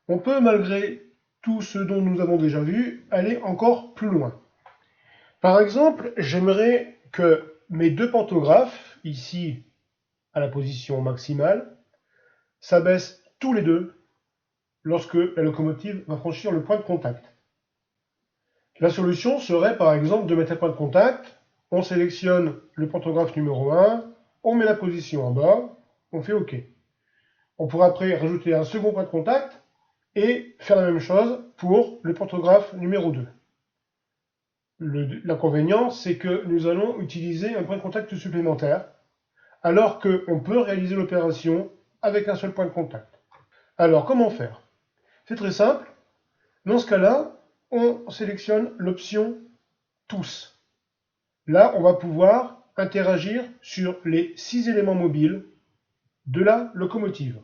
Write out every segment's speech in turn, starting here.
On peut, malgré tout ce dont nous avons déjà vu, aller encore plus loin. Par exemple, j'aimerais que mes deux pantographes, ici à la position maximale, s'abaissent tous les deux lorsque la locomotive va franchir le point de contact. La solution serait par exemple de mettre un point de contact, on sélectionne le pantographe numéro 1, on met la position en bas, on fait OK. On pourra après rajouter un second point de contact et faire la même chose pour le pantographe numéro 2. L'inconvénient, c'est que nous allons utiliser un point de contact supplémentaire, alors qu'on peut réaliser l'opération avec un seul point de contact. Alors, comment faire? C'est très simple. Dans ce cas-là, on sélectionne l'option Tous. Là, on va pouvoir interagir sur les 6 éléments mobiles de la locomotive.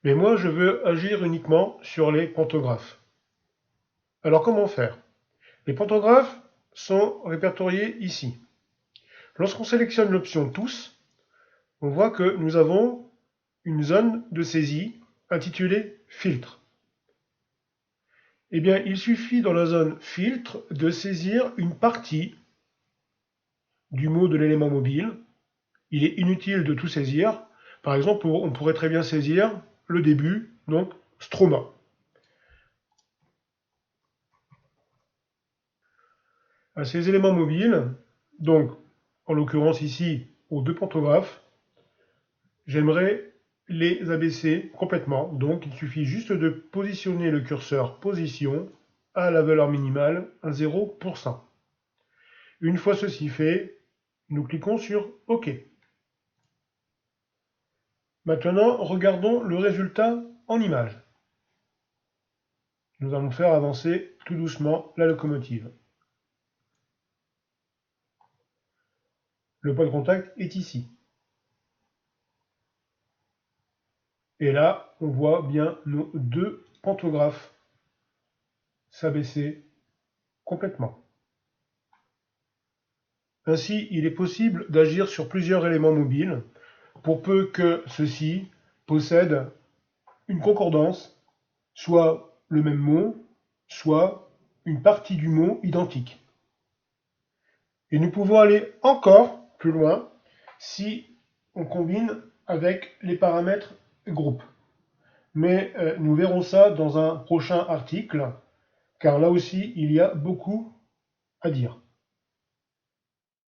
Mais moi, je veux agir uniquement sur les pantographes. Alors, comment faire? Les pantographes sont répertoriés ici. Lorsqu'on sélectionne l'option Tous, on voit que nous avons une zone de saisie intitulée Filtre. Eh bien, il suffit dans la zone Filtre de saisir une partie du mot de l'élément mobile. Il est inutile de tout saisir. Par exemple, on pourrait très bien saisir le début, donc stroma. À ces éléments mobiles, donc en l'occurrence ici aux deux pantographes, j'aimerais les abaisser complètement. Donc il suffit juste de positionner le curseur position à la valeur minimale, à 0%. Une fois ceci fait, nous cliquons sur OK. Maintenant, regardons le résultat en image. Nous allons faire avancer tout doucement la locomotive. Le point de contact est ici. Et là, on voit bien nos deux pantographes s'abaisser complètement. Ainsi, il est possible d'agir sur plusieurs éléments mobiles, pour peu que ceux-ci possèdent une concordance, soit le même mot, soit une partie du mot identique. Et nous pouvons aller encore plus loin si on combine avec les paramètres groupe. Mais nous verrons ça dans un prochain article, car là aussi il y a beaucoup à dire.